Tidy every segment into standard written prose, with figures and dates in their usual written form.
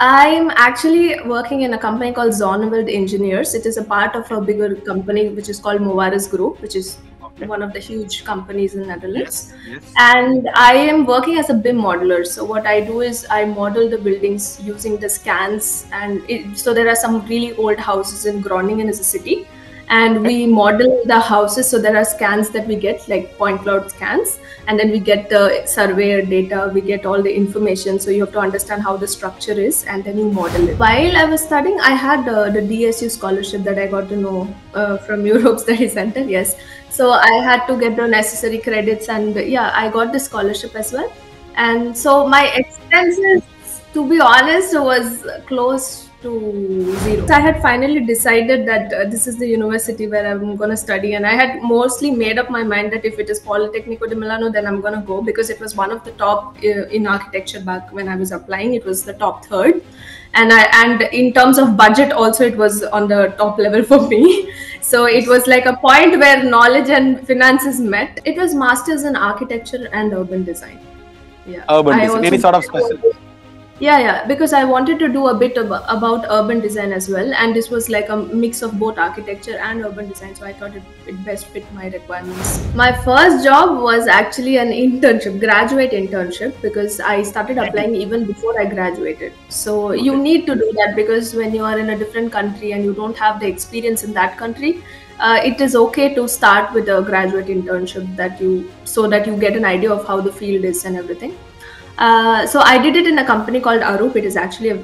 I'm actually working in a company called Zonewald Engineers. It is a part of a bigger company which is called Movaris Group, which is Okay. one of the huge companies in Netherlands. Yes. And I am working as a BIM modeler. So what I do is I model the buildings using the scans, and so there are some really old houses in Groningen as a city, and we model the houses. So there are scans that we get, like point cloud scans, and then we get the surveyor data, we get all the information. So you have to understand how the structure is, and then you model it. While I was studying, I had the DSU scholarship that I got to know from Europe Study Center. Yes, so I had to get the necessary credits, and yeah, I got the scholarship as well. And so my expenses, to be honest, was close to zero. So I had finally decided that this is the university where I'm going to study, and I had mostly made up my mind that if it is Politecnico di Milano, then I'm going to go, because it was one of the top in architecture back when I was applying. It was the top third, and in terms of budget also, it was on the top level for me. So it was like a point where knowledge and finances met. It was masters in architecture and urban design. Yeah, Urban design. Any sort of special? Yeah, because I wanted to do a bit about urban design as well, and this was like a mix of both architecture and urban design, so I thought it best fit my requirements. My first job was actually an internship, graduate internship, because I started applying even before I graduated. So you need to do that, because when you are in a different country and you don't have the experience in that country, it is okay to start with a graduate internship so that you get an idea of how the field is and everything. So I did it in a company called Arup. It is actually a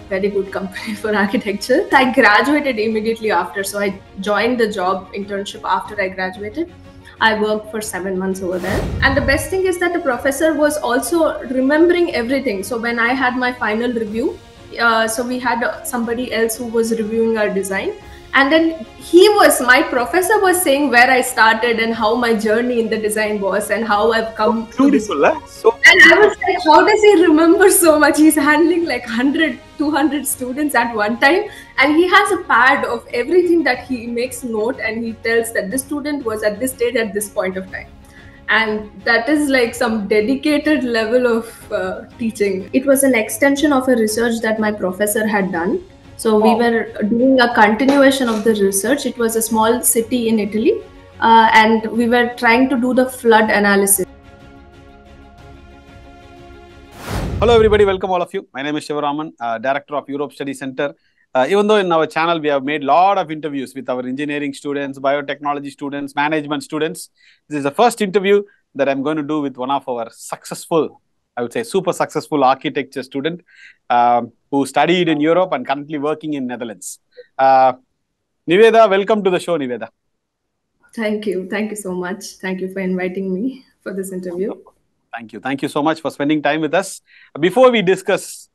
very good company for architecture. I graduated immediately after, so I joined the job internship after I graduated. I worked for 7 months over there. And the best thing is that the professor was also remembering everything. So when I had my final review, so we had somebody else who was reviewing our design. And then my professor was saying where I started and how my journey in the design was and how I've come to this. Beautiful, huh? So and I was like, how does he remember so much? He's handling like 100, 200 students at one time. And he has a pad of everything that he makes note, and he tells that this student was at this stage at this point of time. And that is like some dedicated level of teaching. It was an extension of a research that my professor had done. So we were doing a continuation of the research. It was a small city in Italy, and we were trying to do the flood analysis. hello everybody, welcome all of you. My name is Shivaraman, Director of Europe Study Center. Even though in our channel we have made a lot of interviews with our engineering students, biotechnology students, management students, this is the first interview that I'm going to do with one of our successful, I would say super successful architecture student who studied in Europe and currently working in Netherlands. Niveda, welcome to the show, Niveda. Thank you. Thank you so much. Thank you for inviting me for this interview. Thank you. Thank you so much for spending time with us. Before we discuss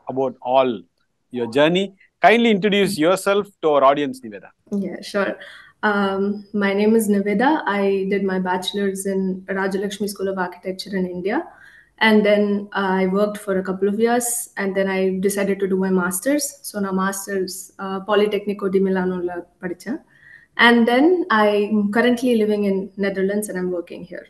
about all your journey, kindly introduce yourself to our audience, Niveda. Yeah, sure. My name is Niveda. I did my bachelor's in Rajalakshmi School of Architecture in India. And then I worked for a couple of years, and then I decided to do my master's. So now master's, Politecnico di Milano la padicha. And then I'm currently living in Netherlands, and I'm working here.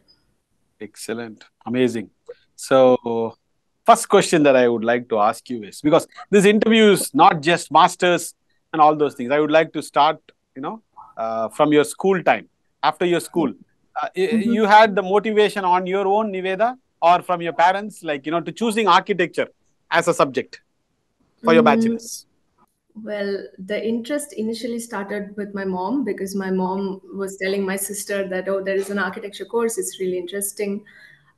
Excellent. Amazing. So, first question that I would like to ask you is, because this interview is not just masters and all those things. I would like to start, from your school time. After your school, you had the motivation on your own, Niveda, or from your parents, like, to choosing architecture as a subject for your bachelor's? Well, the interest initially started with my mom, because my mom was telling my sister that, oh, there is an architecture course, it's really interesting.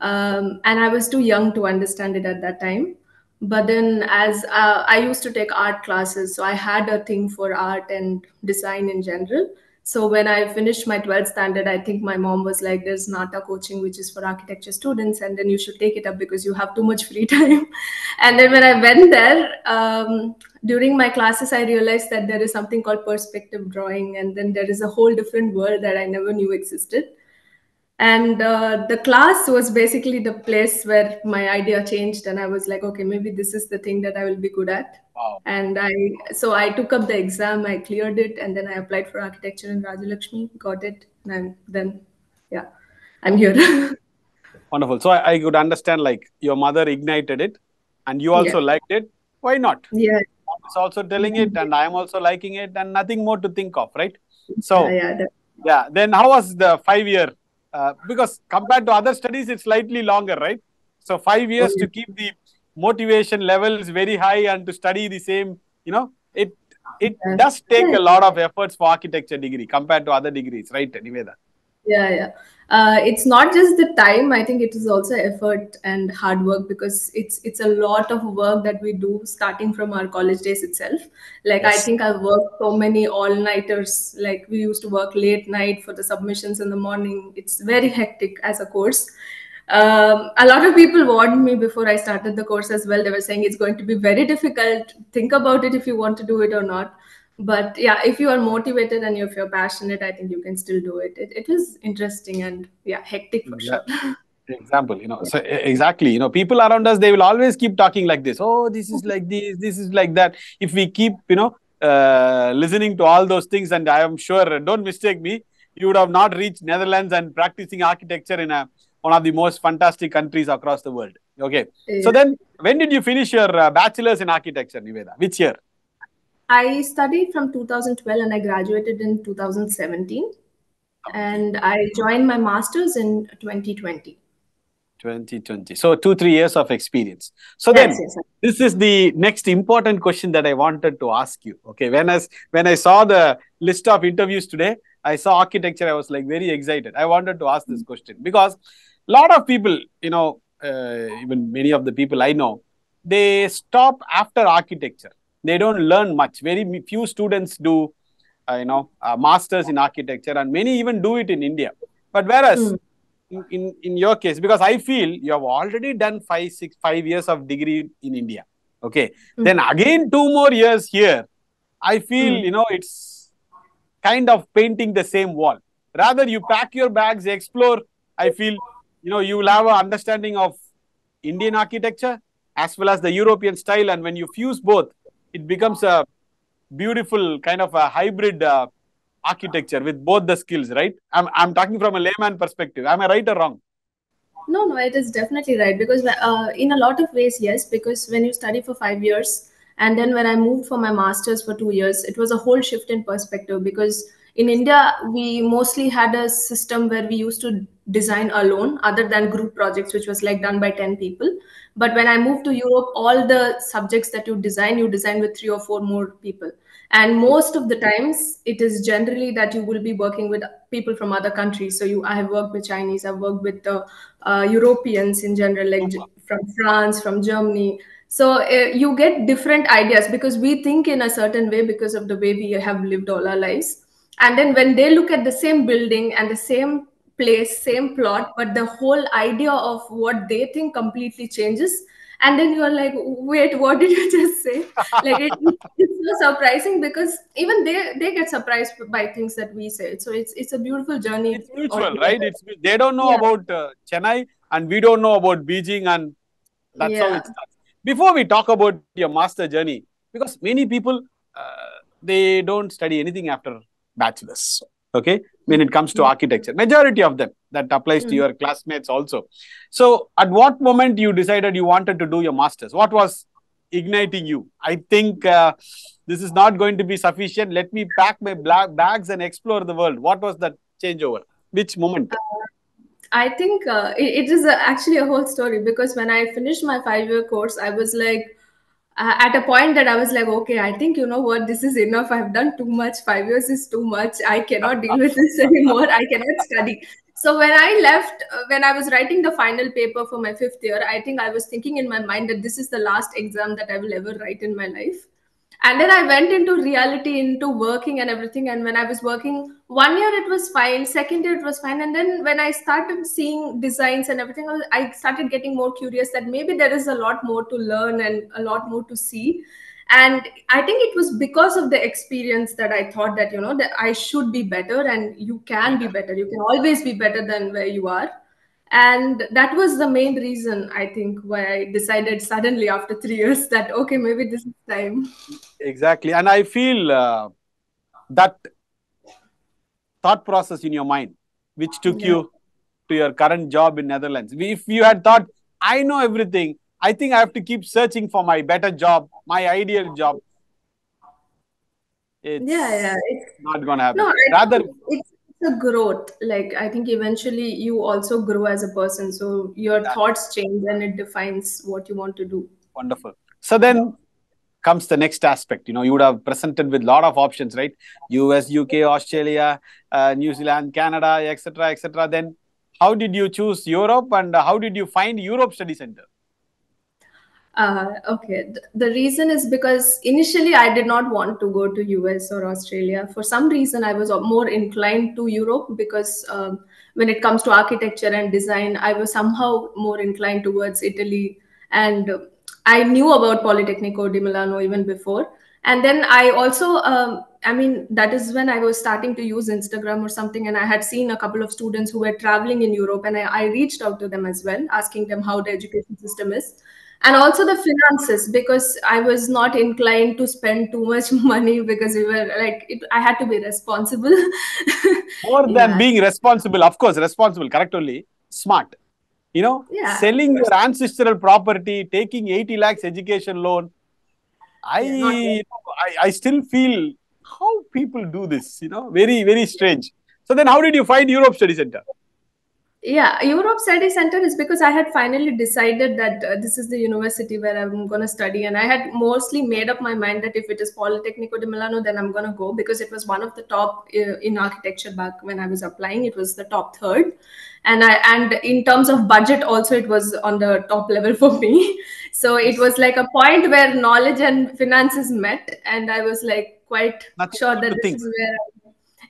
And I was too young to understand it at that time. But then, as I used to take art classes, so I had a thing for art and design in general. So when I finished my 12th standard, I think my mom was like, there's NATA coaching, which is for architecture students, and then you should take it up because you have too much free time. And then when I went there, during my classes, I realized that there is something called perspective drawing, and then there is a whole different world that I never knew existed. And the class was basically the place where my idea changed, and I was like, okay, maybe this is the thing that I will be good at. Wow. And so I took up the exam, I cleared it, and then I applied for architecture in Rajalakshmi, got it, and then yeah, I'm here. Wonderful. So I could understand, like, your mother ignited it and you also liked it. Why not? Yeah. It's also telling it, and I am also liking it, and nothing more to think of, right? Yeah, So, yeah, yeah. Then how was the 5 year? Because compared to other studies, it's slightly longer, right? So 5 years to keep the motivation levels very high and to study the same, it yeah. does take Yeah. a lot of efforts for architecture degree compared to other degrees, right, Niveda? Yeah, yeah. It's not just the time. I think it is also effort and hard work, because it's a lot of work that we do starting from our college days itself. Like, I Yes. think I've worked so many all-nighters. Like, we used to work late night for the submissions in the morning. It's very hectic as a course. A lot of people warned me before I started the course as well. They were saying it's going to be very difficult. Think about it if you want to do it or not. But yeah, if you are motivated and if you're passionate, I think you can still do it. It is interesting and yeah, hectic for Yeah. sure. Example, so exactly, people around us, they will always keep talking like this. Oh, this is like this is like that. If we keep, listening to all those things, and I am sure, don't mistake me, you would have not reached Netherlands and practicing architecture in one of the most fantastic countries across the world. Okay. So Yeah. then, when did you finish your bachelor's in architecture, Niveda? Which year? I studied from 2012 and I graduated in 2017. 17. And I joined my master's in 2020. 2020. So 2-3 years of experience. So Yes, then yes. this is the next important question that I wanted to ask you. Okay. When I saw the list of interviews today, I saw architecture. I was like very excited. I wanted to ask this question because a lot of people, even many of the people I know, they stop after architecture. They don't learn much. Very few students do, masters in architecture, and many even do it in India. But whereas Mm, in your case, because I feel you have already done 5 years of degree in India. Okay. mm, Then again 2 more years here. I feel, mm. it's kind of painting the same wall. Rather, you pack your bags, explore. I feel, you will have an understanding of Indian architecture as well as the European style. And when you fuse both, it becomes a beautiful kind of a hybrid architecture with both the skills, right? I'm talking from a layman perspective. Am I right or wrong? No, no, it is definitely right, because in a lot of ways, yes. Because when you study for 5 years, and then when I moved for my master's for 2 years, it was a whole shift in perspective. Because in India, we mostly had a system where we used to design alone, other than group projects, which was like done by 10 people. But when I moved to Europe, all the subjects that you design with three or four more people. And most of the times, it is generally that you will be working with people from other countries. So I have worked with Chinese, I've worked with Europeans in general, like from France, from Germany. So you get different ideas, because we think in a certain way because of the way we have lived all our lives. And then when they look at the same building and the same place, same plot, but the whole idea of what they think completely changes. And then you are like, wait, what did you just say? Like, it's so surprising, because even they get surprised by things that we say. So it's a beautiful journey It's mutual, right? altogether. They don't know Yeah, about Chennai, and we don't know about Beijing, and that's how yeah. it starts. Before we talk about your master journey, because many people they don't study anything after bachelor's. Okay, when it comes to Mm. architecture, majority of them, that applies to Mm. your classmates also. So, at what moment you decided you wanted to do your masters? What was igniting you? I think this is not going to be sufficient. Let me pack my bags and explore the world. What was that changeover? Which moment? I think it is actually a whole story, because when I finished my 5 year course, I was like, at a point that I was like, okay, I think you know what, this is enough. I've done too much. 5 years is too much. I cannot deal with this anymore. I cannot study. So when I left, when I was writing the final paper for my 5th year, I think I was thinking in my mind that this is the last exam that I will ever write in my life. And then I went into reality, into working and everything. And when I was working 1 year, it was fine. 2nd year, it was fine. And then when I started seeing designs and everything, I started getting more curious that maybe there is a lot more to learn and a lot more to see. And I think it was because of the experience that I thought that, that I should be better, and you can be better. You can always be better than where you are. And that was the main reason, I think, why I decided suddenly after 3 years that, okay, maybe this is time. Exactly. And I feel that thought process in your mind, which took Yeah. you to your current job in Netherlands. If you had thought, I know everything, I think I have to keep searching for my better job, my ideal job. Yeah. It's not going to No, happen. I Rather, think it's a growth. Like I think eventually you also grow as a person. So your exactly. thoughts change and it defines what you want to do. Wonderful. So then comes the next aspect. You would have presented with a lot of options, right? US, UK, Australia, New Zealand, Canada, etc., etc. Then how did you choose Europe, and how did you find Europe Study Center? Okay. The reason is because initially I did not want to go to US or Australia. For some reason, I was more inclined to Europe because when it comes to architecture and design, I was somehow more inclined towards Italy. And I knew about Politecnico di Milano even before. And then I also, I mean, that is when I was starting to use Instagram or something. And I had seen a couple of students who were traveling in Europe. And I reached out to them as well, asking them how the education system is, and also the finances, because I was not inclined to spend too much money because we were like I had to be responsible. More than Yeah, being responsible, of course, responsible, correct only, smart. yeah, of Selling course. your ancestral property, taking 80 lakhs education loan. Yeah, not I still feel how people do this, very, very strange. So then how did you find Europe Study Center? Yeah, Europe Study Center is because I had finally decided that this is the university where I'm going to study. And I had mostly made up my mind that if it is Politecnico di Milano, then I'm going to go because it was one of the top in architecture back when I was applying. It was the top third. And in terms of budget, also, it was on the top level for me. So it Yes. was like a point where knowledge and finances met. And I was like quite Nothing sure good that to this think. is where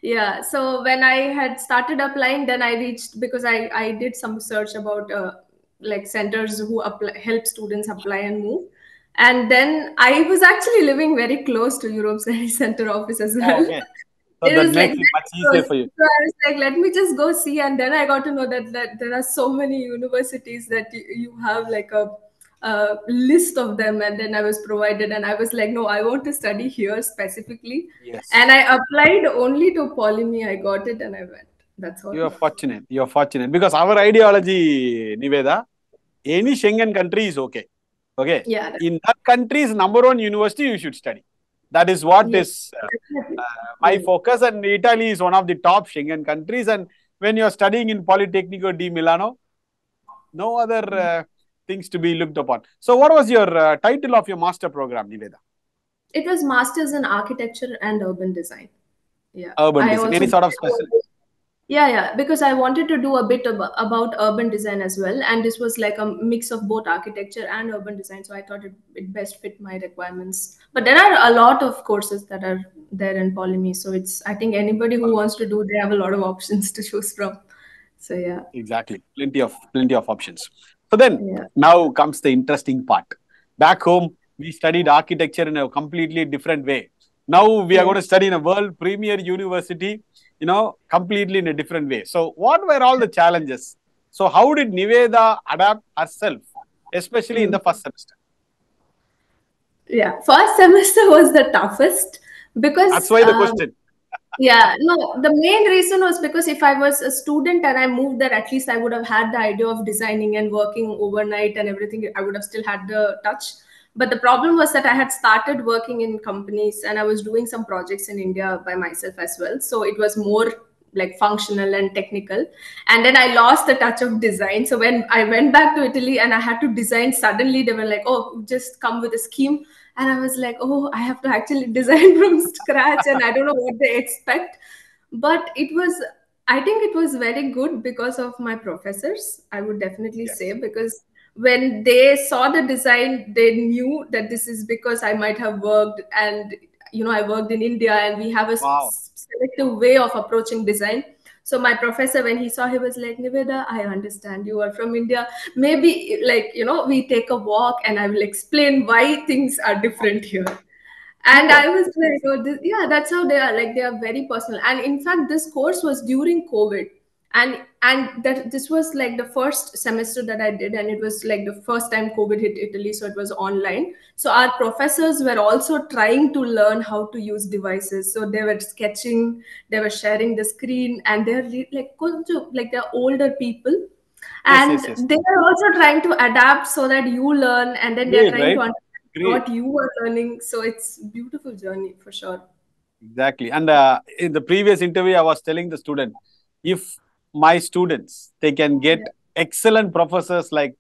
yeah, so when I had started applying, then I reached because I did some search about like centers who apply, help students apply and move. And then I was actually living very close to Europe Study Center office as Oh, well. okay. So It that was like makes it very much easier close. for you. So I was like, let me just go see. And then I got to know that there are so many universities that you have like a list of them. And then I was provided, and I was like, no, I want to study here specifically. And Yes. I applied only to POLIMI. I got it and I went. That's all. You are fortunate. You are fortunate because our ideology, Niveda, any Schengen country is okay. Okay. Yeah. In that country's number one university, you should study. That is what Yeah. is Definitely. my Yeah. focus. And Italy is one of the top Schengen countries. And when you're studying in Politecnico di Milano, no other things to be looked upon. So, what was your title of your master program, Niveda? It was masters in architecture and urban design. Yeah. Urban I design. also Any sort of special? Yeah, because I wanted to do a bit about urban design as well, and this was like a mix of both architecture and urban design. So I thought it best fit my requirements. But there are a lot of courses that are there in Polymy, so it's I think anybody who wants to do, they have a lot of options to choose from. So yeah, Exactly. Plenty of options. So then yeah, now comes the interesting part. Back home, we studied architecture in a completely different way. Now we are yeah. going to study in a world premier university, completely in a different way. So what were all the challenges? So how did Niveda adapt herself, especially in the Mm. first semester? Yeah. First semester was the toughest That's because why the question. yeah, no, the main reason was because if I was a student and I moved there, at least I would have had the idea of designing and working overnight and everything. I would have still had the touch. But the problem was that I had started working in companies and I was doing some projects in India by myself as well. So it was more like functional and technical. And then I lost the touch of design. So when I went back to Italy and I had to design, suddenly they were like, oh, just come with a scheme. And I was like, oh, I have to actually design from scratch and I don't know what they expect. But it was, I think it was very good because of my professors, I would definitely say, Yes. because when they saw the design, they knew that this is because I might have worked and, I worked in India and we have a Wow. selective way of approaching design. So my professor, when he saw, he was like, Niveda, I understand you are from India. Maybe like, we take a walk and I will explain why things are different here. And Super. I was like, oh, yeah, that's how they are. Like they are very personal. And in fact, this course was during COVID, and that this was like the first semester that I did, and it was like the first time COVID hit Italy, so it was online. So our professors were also trying to learn how to use devices. So they were sketching, they were sharing the screen, and they're like they're older people. Yes, yes, yes. And they are also trying to adapt so that you learn, and then they're Great, trying to right? understand Great. what you are learning. So it's beautiful journey for sure. Exactly. And in the previous interview, I was telling the student, if my students, they can get Yeah. excellent professors like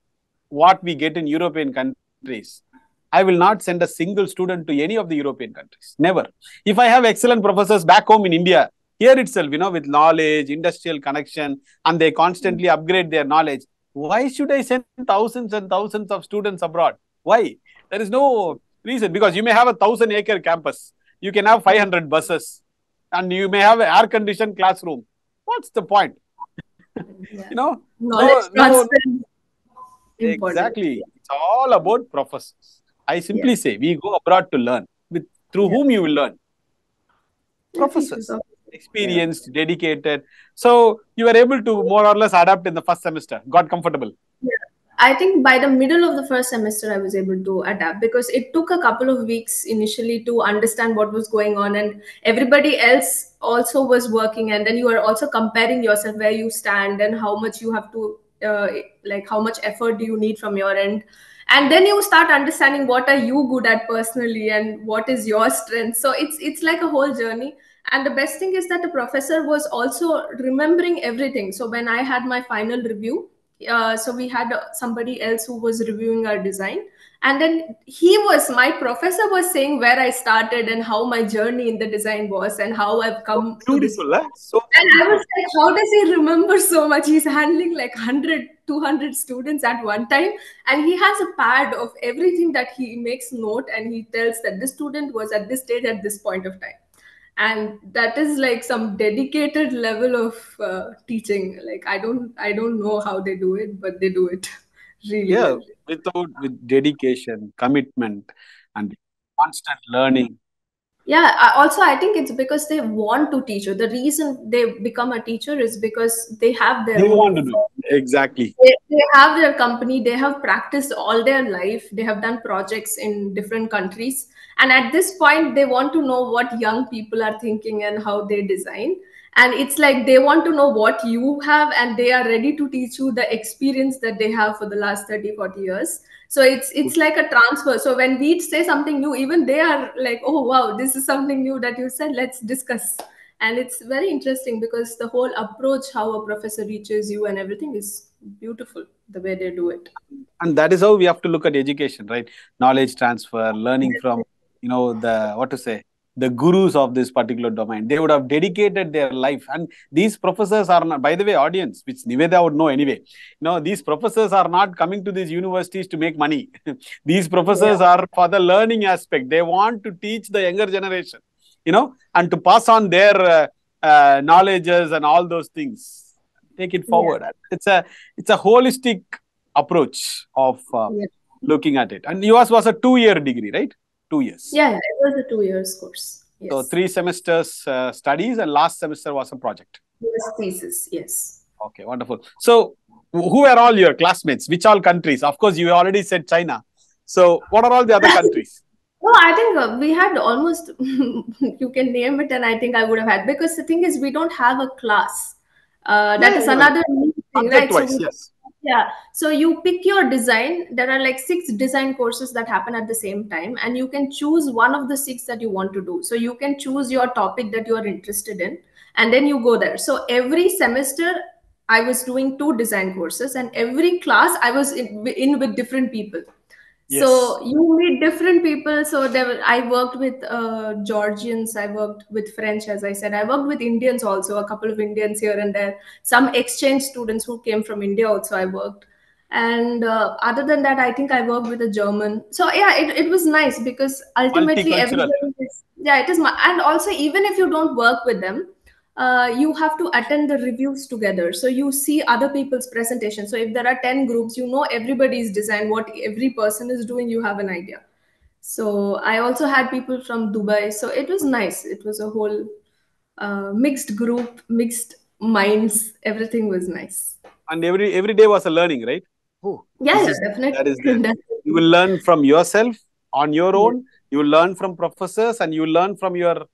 what we get in European countries, I will not send a single student to any of the European countries. Never. If I have excellent professors back home in India, here itself, with knowledge, industrial connection, and they constantly upgrade their knowledge, why should I send thousands and thousands of students abroad? Why? There is no reason, because you may have a 1,000-acre campus, you can have Yeah. 500 buses, and you may have an air-conditioned classroom. What's the point? Yeah. No, Knowledge no, transfer is important. exactly. Yeah. It's all about professors. I Yeah. simply say we go abroad to learn. Through Yeah. whom you will learn? Yeah. Teachers. Professors. Obviously. Yeah. Experienced, dedicated. So you were able to more or less adapt in the first semester. Got comfortable. Yeah. I think by the middle of the first semester, I was able to adapt because it took a couple of weeks initially to understand what was going on, and everybody else also was working. And then you are also comparing yourself where you stand and how much you have to, like, how much effort do you need from your end. And then you start understanding what are you good at personally and what is your strength. So it's like a whole journey. And the best thing is that the professor was also remembering everything. So when I had my final review, so we had somebody else who was reviewing our design, and then my professor was saying where I started and how my journey in the design was and how I've So come to this beautiful, point. eh? So And I was beautiful. like, how does he remember so much? He's handling like 100, 200 students at one time, and he has a pad of everything that he makes note, and he tells that this student was at this stage at this point of time. And that is like some dedicated level of teaching. Like I don't know how they do it, but they do it really Yeah, well. with dedication, commitment, and constant learning. Yeah, also I think it's because they want to teach you. The reason they become a teacher is because they have their They own want to do firm. it. Exactly. They have their company, they have practiced all their life, they have done projects in different countries, and at this point they want to know what young people are thinking and how they design. And it's like they want to know what you have, and they are ready to teach you the experience that they have for the last 30, 40 years. So it's like a transfer. So when we say something new, even they are like, oh wow, this is something new that you said, let's discuss. And it's very interesting because the whole approach how a professor reaches you and everything is beautiful, the way they do it. And that is how we have to look at education, right? Knowledge transfer, learning from, the, what to say, the gurus of this particular domain. They would have dedicated their life. And these professors are not, by the way, audience, which Niveda would know anyway. These professors are not coming to these universities to make money. These Yeah. professors are for the learning aspect. They want to teach the younger generation, and to pass on their knowledges and all those things. Take it Yeah. forward. It's a holistic approach of Yeah. looking at it. And yours was a 2-year degree, right? 2 years. Yeah, it was a 2 years course. So Yes. 3 semesters studies, and last semester was a project. Yes, thesis. Yes. Okay, wonderful. So who are all your classmates? Which all countries? Of course, you already said China. So what are all the other countries? No, I think we had almost, you can name it, and I think I would have had, because the thing is, we don't have a class. That Yeah, is well, another new thing, subject right? wise, yes. Yeah. So you pick your design. There are like 6 design courses that happen at the same time, and you can choose one of the 6 that you want to do. So you can choose your topic that you are interested in, and then you go there. So every semester, I was doing 2 design courses, and every class I was in with different people. Yes. So you meet different people. So I worked with Georgians, I worked with French, as I said. I worked with Indians also, a couple of Indians here and there. Some exchange students who came from India also I worked. And other than that, I think I worked with a German. So yeah, it was nice because ultimately Multicultural. everybody is, yeah, it is. And also, even if you don't work with them, you have to attend the reviews together. So you see other people's presentation. So if there are 10 groups, you know everybody's design, what every person is doing, you have an idea. So I also had people from Dubai. So it was nice. It was a whole mixed group, mixed minds. Everything was nice. And every day was a learning, right? Oh, Yeah, this yeah, is definitely. that is there. You will Definitely. learn from yourself on your Yes. own. You will learn from professors, and you will learn from your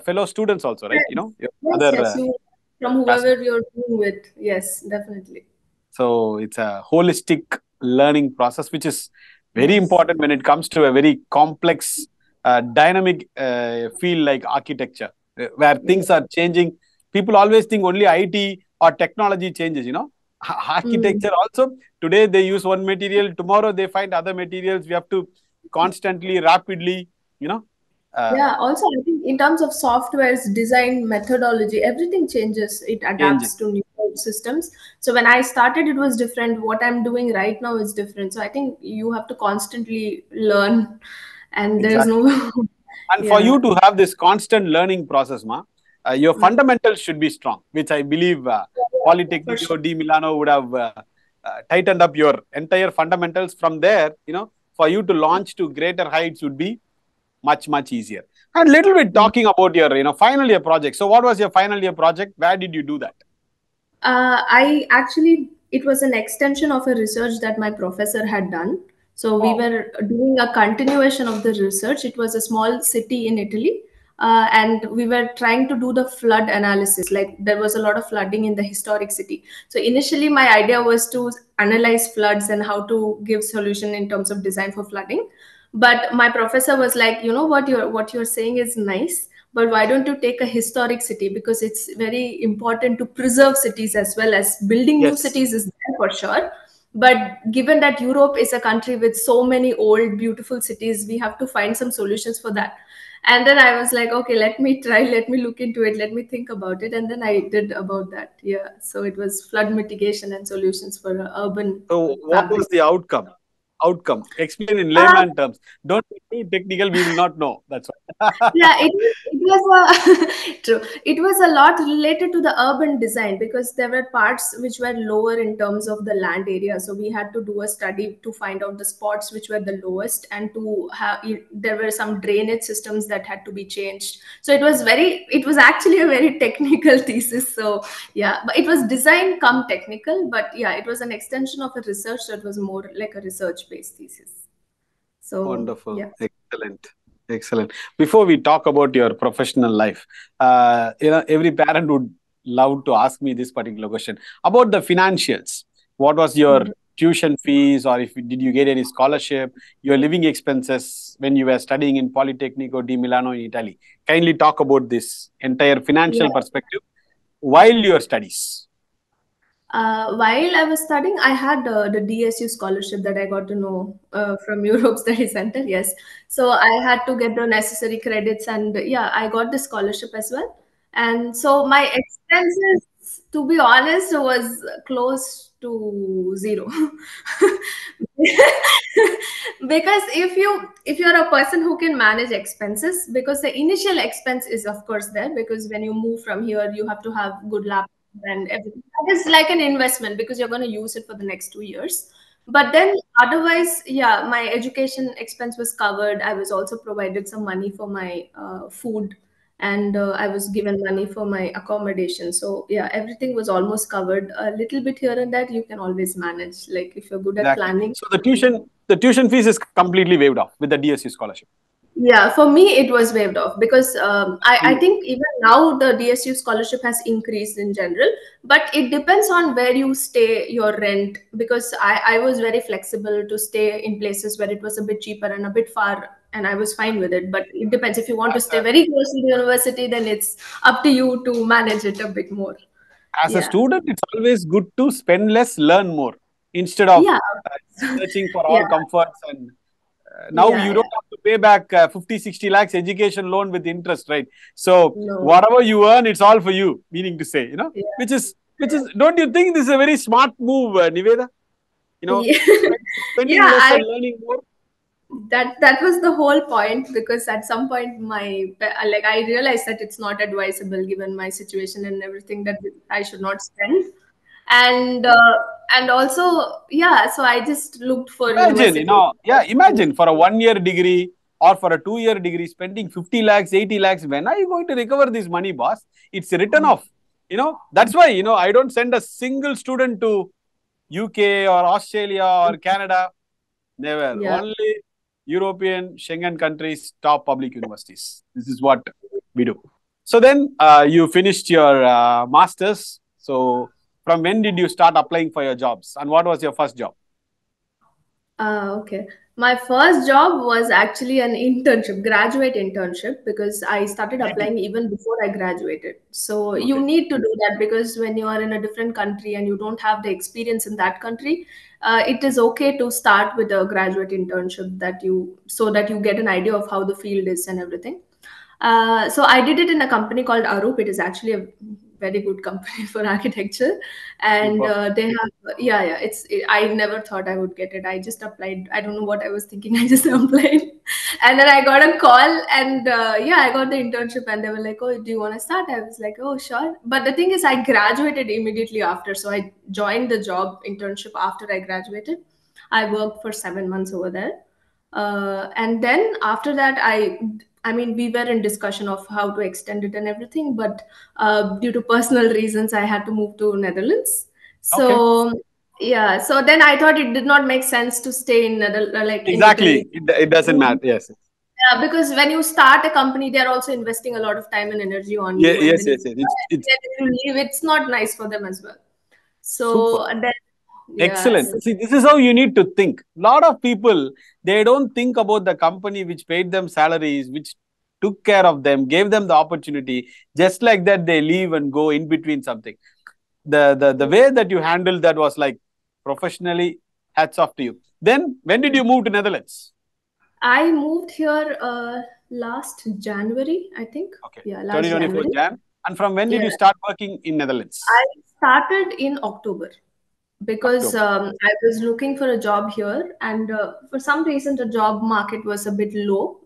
fellow students also, right? Yes, Your yes, other yes. You from whoever classmates. you're doing with. Yes, definitely. So it's a holistic learning process, which is very Yes. important when it comes to a very complex, dynamic field like architecture, where things Yeah. are changing. People always think only IT or technology changes, Mm. architecture also, today they use one material, tomorrow they find other materials. We have to constantly, rapidly, uh, Yeah, also I think in terms of software's design methodology, everything changes. It changing. adapts to new systems. So when I started, it was different. What I'm doing right now is different. So I think you have to constantly learn, and there's Exactly. no, And for yeah, you to have this constant learning process, your mm, fundamentals should be strong, which I believe for Politecnico sure. di Milano would have tightened up your entire fundamentals. From there, for you to launch to greater heights would be much, much easier. And little bit Mm. talking about your, final year project. So what was your final year project? Where did you do that? I actually, it was an extension of a research that my professor had done. So we Wow. were doing a continuation of the research. It was a small city in Italy, and we were trying to do the flood analysis. Like there was a lot of flooding in the historic city. So initially, my idea was to analyze floods and how to give solution in terms of design for flooding. But my professor was like, you know what you're saying is nice, but why don't you take a historic city, because it's very important to preserve cities as well. As building new Yes. cities is there for sure, but given that Europe is a country with so many old beautiful cities, we have to find some solutions for that. And then I was like, okay, let me try, let me look into it, let me think about it, and then I did about that. Yeah, so it was flood mitigation and solutions for urban So what fabric. was the outcome? Outcome. Explain in uh, layman terms. Don't be too technical. We will not know. That's why. Yeah, it was a true. It was a lot related to the urban design, because there were parts which were lower in terms of the land area. So we had to do a study to find out the spots which were the lowest, and to have there were some drainage systems that had to be changed. So it was actually a very technical thesis. So yeah, but it was design come technical, but yeah, it was an extension of a research that was more like a research based thesis. So Wonderful. yeah. Excellent. Excellent. Before we talk about your professional life, every parent would love to ask me this particular question about the financials. What was your Mhm. tuition fees, or if did you get any scholarship, your living expenses when you were studying in Politecnico di Milano in Italy? Kindly talk about this entire financial Yeah. perspective while your studies. While I was studying, I had the DSU scholarship that I got to know from Europe Study Center. Yes, so I had to get the necessary credits, and yeah, I got the scholarship as well. And so my expenses, to be honest, was close to zero. Because if you're a person who can manage expenses, because the initial expense is of course there, because when you move from here, you have to have good laptop and everything. That is like an investment, because you're going to use it for the next 2 years. But then otherwise, yeah, my education expense was covered. I was also provided some money for my food, and I was given money for my accommodation. So yeah, everything was almost covered. A little bit here and there you can always manage, like if you're good at Exactly. planning. So the tuition fees is completely waived off with the DSU scholarship. Yeah, for me it was waived off, because I think even now the DSU scholarship has increased in general, but it depends on where you stay, your rent. Because I was very flexible to stay in places where it was a bit cheaper and a bit far, and I was fine with it. But it depends. If you want to As stay a very close to the university, then it's up to you to manage it a bit more. as a Yeah. student, it's always good to spend less, learn more, instead of Yeah. searching for Yeah. all comforts. And now Yeah. you Yeah. don't have to pay back 50, 60 lakhs education loan with interest, right? So No. whatever you earn, it's all for you, meaning to say, Yeah. which is, don't you think this is a very smart move, Niveda? You know, Yeah. spending Yeah. less and learning more. That was the whole point, because at some point like I realized that it's not advisable given my situation and everything, that I should not spend. And also, yeah, so I just looked for Imagine, university. imagine for a 1 year degree or for a 2 year degree spending 50 lakhs, 80 lakhs. When are you going to recover this money, boss? It's written off. That's why, I don't send a single student to UK or Australia or Canada. Never. Yeah. Only European Schengen countries, top public universities. This is what we do. So then you finished your masters. So from when did you start applying for your jobs, and what was your first job? Okay. My first job was actually an internship, graduate internship, because I started applying even before I graduated. So you need to do that because when you are in a different country and you don't have the experience in that country, it is okay to start with a graduate internship so that you get an idea of how the field is and everything. So I did it in a company called Arup. It is actually a very good company for architecture, and they have yeah. I never thought I would get it. I just applied. I don't know what I was thinking. I just applied, and then I got a call, and yeah, I got the internship, and they were like, "Oh, do you want to start?" I was like, "Oh, sure." But the thing is, I graduated immediately after, so I joined the job internship after I graduated. I worked for 7 months over there. And then after that, I mean, we were in discussion of how to extend it and everything, but due to personal reasons, I had to move to Netherlands. So yeah, so then I thought it did not make sense to stay in like in Italy. Exactly. It doesn't matter. Yes. Yeah, because when you start a company, they're also investing a lot of time and energy on you, and Yes. then Yes. It's if you leave, it's not nice for them as well. super. So then, yeah, Excellent. See, this is how you need to think. A lot of people, they don't think about the company which paid them salaries, which took care of them, gave them the opportunity. Just like that, they leave and go in between something. The way that you handled that was like professionally, hats off to you. Then, when did you move to Netherlands? I moved here last January, I think. Okay, Yeah, last 2024 January. Jan. And from when did Yeah, you start working in Netherlands? I started in October because October. I was looking for a job here, and for some reason the job market was a bit low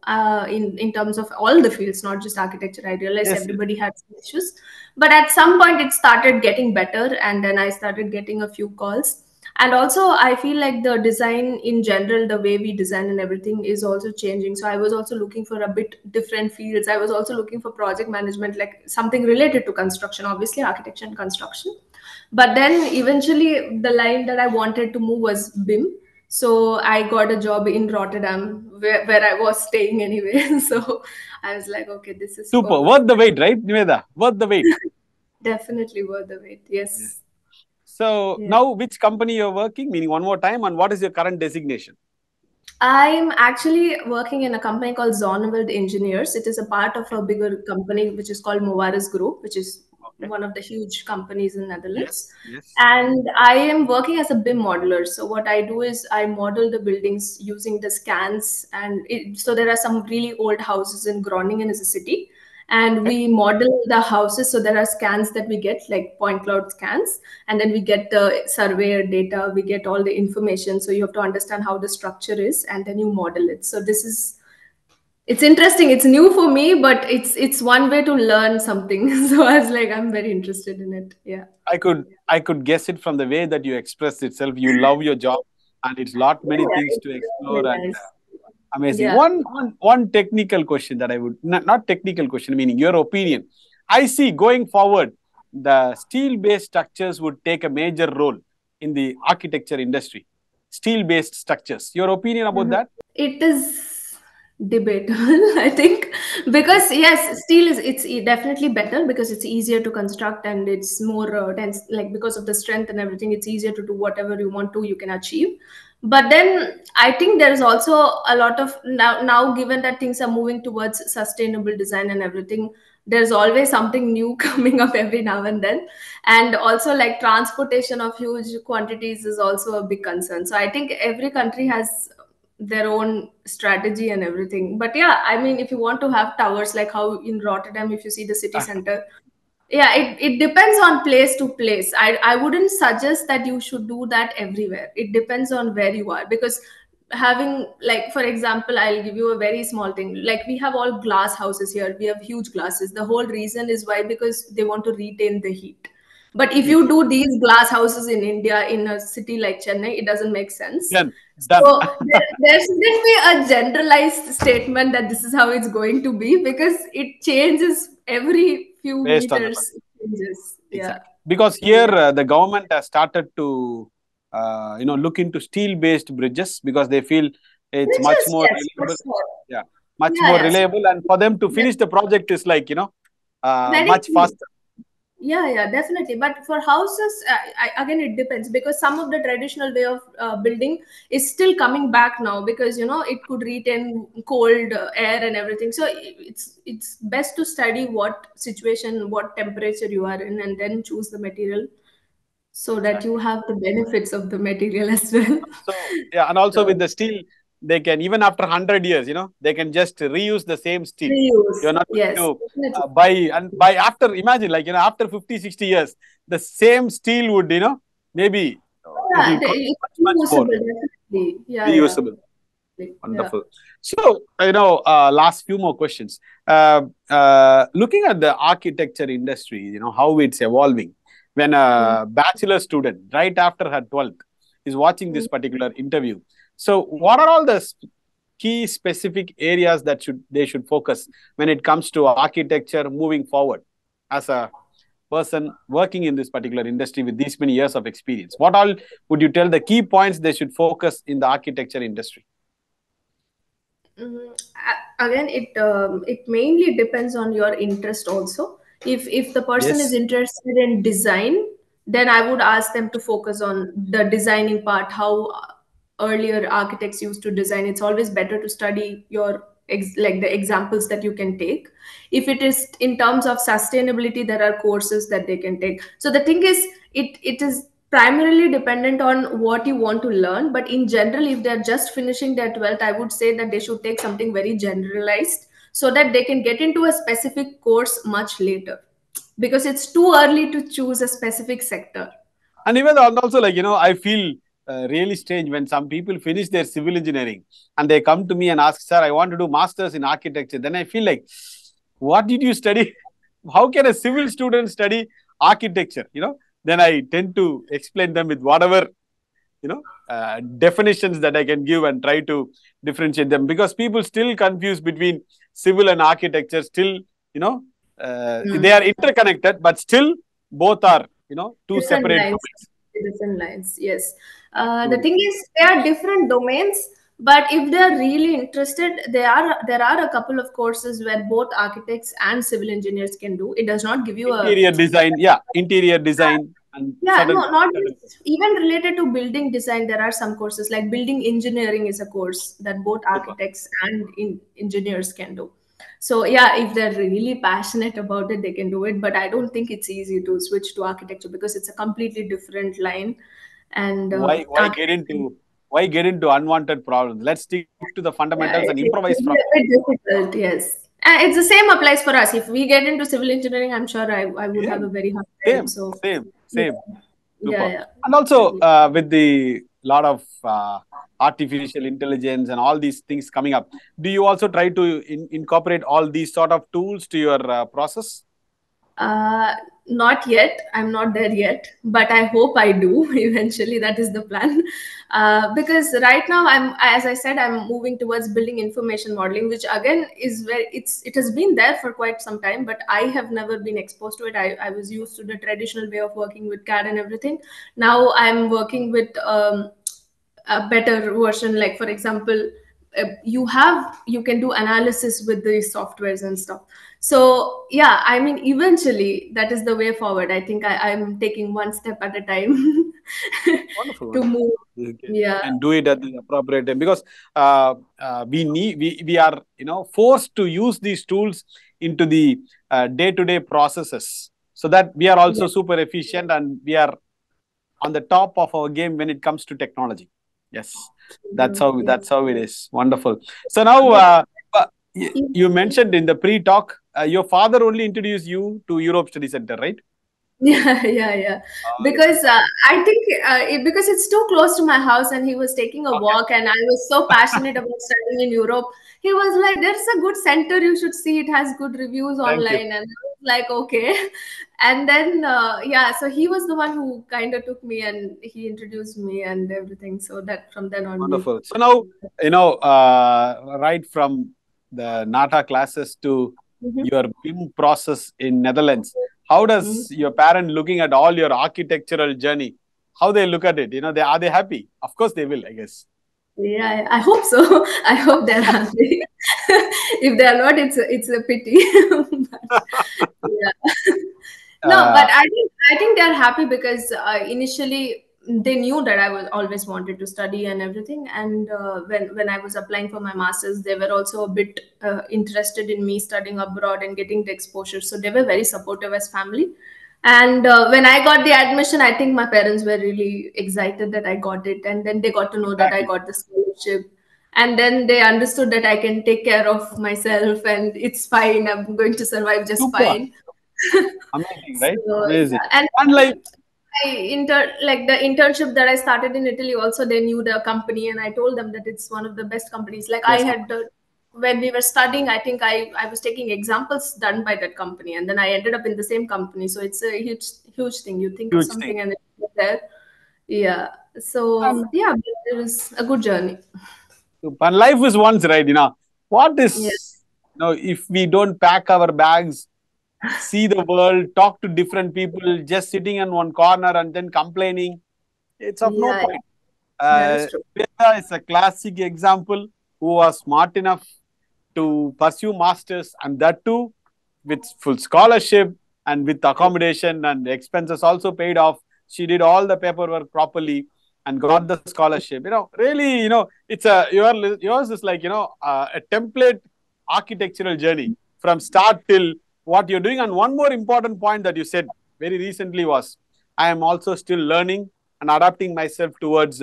in terms of all the fields, not just architecture. I realized Yes, yes. everybody had some issues, but at some point it started getting better, and then I started getting a few calls. And also, I feel like the design in general, the way we design and everything, is also changing. So I was also looking for a bit different fields. I was also looking for project management, like something related to construction, obviously architecture and construction. But then eventually the line that I wanted to move was BIM. So I got a job in Rotterdam where I was staying anyway. So I was like, okay, this is Super. perfect. Worth the wait, right, Niveda? Worth the wait. Definitely worth the wait. Yes. Yes. So Yeah. now, which company you're working? Meaning, one more time, and what is your current designation? I'm actually working in a company called Zonewald Engineers. It is a part of Okay. a bigger company which is called Movaris Group, which is Okay. one of the huge companies in Netherlands. Yes. Yes. And I am working as a BIM modeler. So what I do is I model the buildings using the scans, and so there are some really old houses in Groningen as a city, and Okay. we model the houses. So there are scans that we get, like point cloud scans, and then we get the surveyor data, we get all the information. So you have to understand how the structure is, and then you model it. So this is, it's interesting, it's new for me, but it's one way to learn something. So I was like, I'm very interested in it. Yeah. I could guess it from the way that you expressed itself. You love your job, and it's lot Yeah, many yeah, things it's to explore, really and nice. amazing. Yeah. One technical question that I would not technical question, meaning your opinion. I see going forward, the steel-based structures would take a major role in the architecture industry. Steel-based structures. Your opinion about that? It is debatable, I think, because yes, steel is definitely better because it's easier to construct and it's more dense. Like because of the strength and everything, it's easier to do whatever you want to. You can achieve. But then I think there is also a lot of now given that things are moving towards sustainable design and everything. There's always something new coming up every now and then, and also like transportation of huge quantities is also a big concern. So I think every country has their own strategy and everything. But yeah, I mean, if you want to have towers, like how in Rotterdam, if you see the city center, yeah, it depends on place to place. I wouldn't suggest that you should do that everywhere. It depends on where you are, because having, like, for example, I'll give you a very small thing. Like, we have all glass houses here, we have huge glasses. The whole reason is why? Because they want to retain the heat. But if Yes. you do these glass houses in India, in a city like Chennai, it doesn't make sense. Done. Done. So there shouldn't be a generalized statement that this is how it's going to be, because it changes every few Based on the meters. It changes. Yeah. exactly, because here Yeah. the government has started to look into steel-based bridges because they feel it's much Bridges, more yes, for reliable. sure. Yeah, much Yeah, more yes. reliable, and for them to Yes. finish the project is like Very much true. faster. Yeah, definitely. But for houses, again, it depends, because some of the traditional way of building is still coming back now, because it could retain cold air and everything. So it's best to study what situation, what temperature you are in, and then choose the material so that you Exactly. have the benefits of the material as well. So yeah, and also with So the steel, they can even after 100 years, they can just reuse the same steel. reuse, You're not going yes, to definitely. buy after. Imagine, like after 50, 60 years, the same steel would maybe Yeah, it'll cost it's much more. reusable, definitely. Yeah, Reusable. yeah. Wonderful. So, last few more questions. Looking at the architecture industry, how it's evolving. When Mm. a bachelor student, right after her 12th, is watching this Mm. particular interview. So, what are all the key specific areas that they should focus when it comes to architecture moving forward as a person working in this particular industry with these many years of experience? What all would you tell the key points they should focus in the architecture industry? Again, it mainly depends on your interest also. If the person is Yes. interested in design, then I would ask them to focus on the designing part, how earlier architects used to design. It's always better to study your like the examples that you can take. If it is in terms of sustainability, there are courses that they can take. So the thing is, it is primarily dependent on what you want to learn, but in general, if they're just finishing their 12th, I would say that they should take something very generalized so that they can get into a specific course much later, because it's too early to choose a specific sector. And even also, like, I feel really strange when some people finish their civil engineering and they come to me and ask, sir, I want to do masters in architecture. Then I feel like, what did you study? How can a civil student study architecture? Then I tend to explain them with whatever, definitions that I can give and try to differentiate them, because people still confuse between civil and architecture. Still, they are interconnected, but still both are, two Different separate lines, domains. different lines, yes. The True. thing is, they are different domains, but if they are really interested, there are a couple of courses where both architects and civil engineers can do. It does not give you a Interior design, yeah, interior design and yeah, no, not certain just, even related to building design. There are some courses like building engineering is a course that both super. architects and engineers can do. So yeah, if they're really passionate about it, they can do it. But I don't think it's easy to switch to architecture, because it's a completely different line. And Why why get architecture, into why get into unwanted problems? Let's stick to the fundamentals yeah, and it improvise will from be a bit difficult. Yes, and it's the same applies for us. If we get into civil engineering, I'm sure I would have a same, very hard time. same, So same, yeah, same. yeah, Super. yeah, And also definitely. with the lot of artificial intelligence and all these things coming up, do you also try to incorporate all these sort of tools to your process? Uh, Not yet. I'm not there yet, but I hope I do eventually. That is the plan. Because right now, as I said, I'm moving towards building information modeling, which again is where it has been there for quite some time, but I have never been exposed to it. I was used to the traditional way of working with CAD and everything. Now I'm working with a better version, like for example, you can do analysis with these softwares and stuff. So yeah, I mean, eventually that is the way forward. I think I'm taking one step at a time Wonderful, to wonderful. move. You Yeah, can do it at the appropriate time, because we are forced to use these tools into the day-to-day processes, so that we are also yeah, super efficient and we are on the top of our game when it comes to technology. Yes, yeah. that's how it is. Wonderful. So now, But you mentioned in the pre-talk, your father only introduced you to Europe Study Center, right? yeah. Because I think because it's too close to my house, and he was taking a Okay. walk, and I was so passionate about studying in Europe. He was like, "There's a good center. You should see. It has good reviews Thank you. online." And I was like, "Okay." And then yeah, so he was the one who kind of took me, and he introduced me and everything. So that from then on, we. Wonderful. So now, right from the NATA classes to Mhm. your BIM process in Netherlands, how Mhm. does your parent looking at all your architectural journey, how they look at it? Are they happy? Of course they will, I guess. Yeah, I hope so. I hope they're happy. If they're not, it's a pity. But, yeah. No, but I think they're happy because initially they knew that I was always wanted to study and everything. And when I was applying for my masters, they were also a bit interested in me studying abroad and getting the exposure. So they were very supportive as family. And when I got the admission, I think my parents were really excited that I got it. And then they got to know that I Exactly. got the scholarship. And then they understood that I can take care of myself and it's fine. I'm going to survive just Super. fine. Amazing, So right? Amazing. yeah, and And like, like the internship that I started in Italy, also they knew the company, and I told them that it's one of the best companies. Like I best had when we were studying, I think I was taking examples done by that company, and then I ended up in the same company. So it's a huge thing. You think of huge thing. something and it's there, yeah. And, So yeah, it was a good journey. and life is once, right? What Yeah, is, if we don't pack our bags, see the world, talk to different people, just sitting in one corner and then complaining, it's of no yeah, point. that is true. Veda is a classic example who was smart enough to pursue masters, and that too with full scholarship and with accommodation and expenses also paid off. She did all the paperwork properly and got the scholarship. Really, it's yours is like a template architectural journey from start till what you're doing. And one more important point that you said very recently was, I am also still learning and adapting myself towards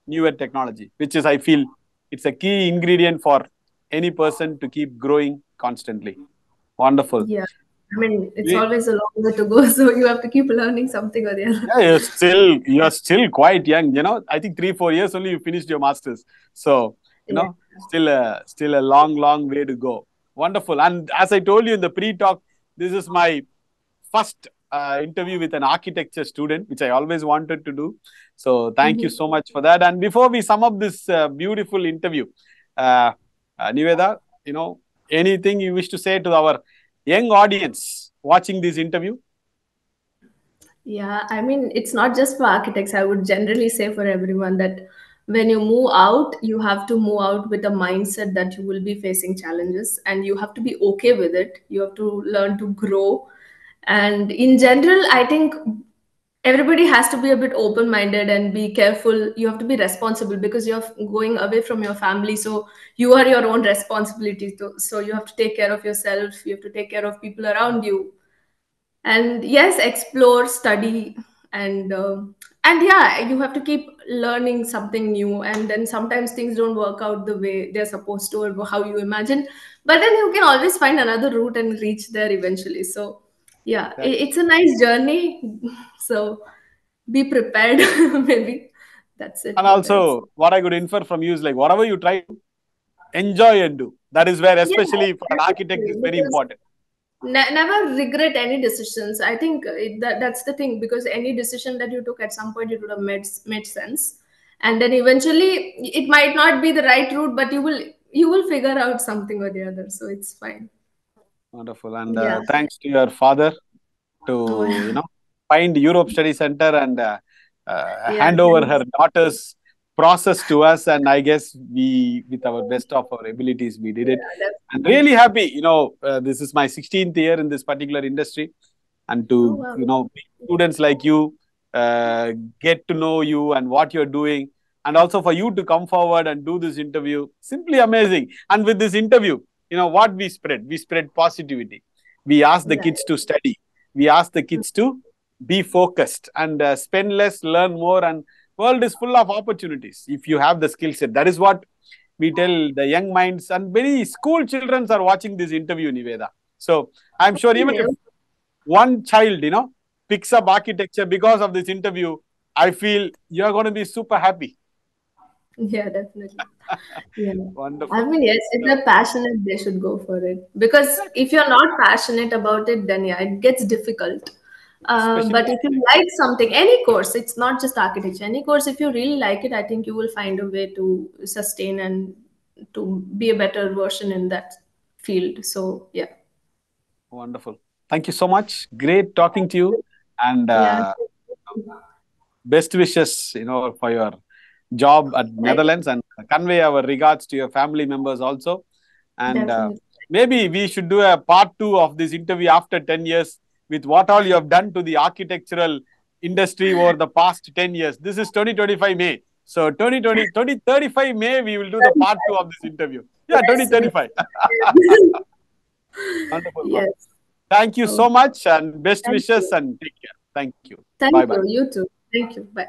newer technology, which is, I feel, it's a key ingredient for any person to keep growing constantly. Wonderful. Yeah, I mean it's We- always a long way to go, so you have to keep learning something or the other. Yeah, you're still quite young. I think 3-4 years only you finished your masters. So, Yeah. still a long way to go. Wonderful. And as I told you in the pre-talk, this is my first interview with an architecture student, which I always wanted to do. So thank you Mhm. so much for that. And before we sum up this beautiful interview, uh, Niveda, anything you wish to say to our young audience watching this interview? Yeah, I mean, it's not just for architects. I would generally say for everyone that when you move out, you have to move out with a mindset that you will be facing challenges and you have to be okay with it. You have to learn to grow. And in general, I think everybody has to be a bit open minded and be careful. You have to be responsible because you're going away from your family. So you are your own responsibility. So you have to take care of yourself, you have to take care of people around you, and yes, explore, study, and and yeah, you have to keep learning something new, and then sometimes things don't work out the way they're supposed to or how you imagine, but then you can always find another route and reach there eventually. So yeah, Exactly. it's a nice journey. So be prepared. Maybe that's it, And what I would say. also, what I could infer from you is like, whatever you try to enjoy and do. That is where, Yeah, especially for an architect, definitely, is very because important. never regret any decisions. I think that's the thing, because any decision that you took at some point, it would have made sense, and then eventually it might not be the right route, but you will figure out something or the other, so it's fine. Wonderful. And Yeah. thanks to your father Oh, to, yeah. find Europe Study Center and Yeah, hand over thanks. her daughter's process to us. And I guess we, with our best of our abilities, we did it. Yeah, And definitely. really happy, this is my 16th year in this particular industry. And Oh, to, wow. students like you, uh, get to know you and what you're doing. And also for you to come forward and do this interview, simply amazing. And with this interview, what we spread positivity. We ask the Yeah. kids to study. We ask the kids to be focused and spend less, learn more. And world is full of opportunities if you have the skill set. That is what we tell the young minds. And many school children are watching this interview, Niveda. So I'm sure even if Okay. one child, picks up architecture because of this interview, I feel you're going to be super happy. Yeah, definitely. Yeah. I Wonderful. mean, yes, if So, they're passionate, they should go for it. Because exactly. if you're not passionate about it, then yeah, it gets difficult. Especially But if you like something, any course, it's not just architecture, any course, if you really like it, I think you will find a way to sustain and to be a better version in that field. So yeah. wonderful. Thank you so much. Great talking to you. And Yeah. best wishes, for your job at Thank Netherlands, and convey our regards to your family members also. And Definitely. maybe we should do a part two of this interview after 10 years with what all you have done to the architectural industry over the past 10 years. This is 2025 May. So 2035 May, we will do the part 2 of this interview. Yeah, Yes, 2035. Wonderful. yes. Thank you so Okay. much and best Thank wishes you. and take care. Thank you. Thank Bye-bye. you. You too. Thank you. Bye.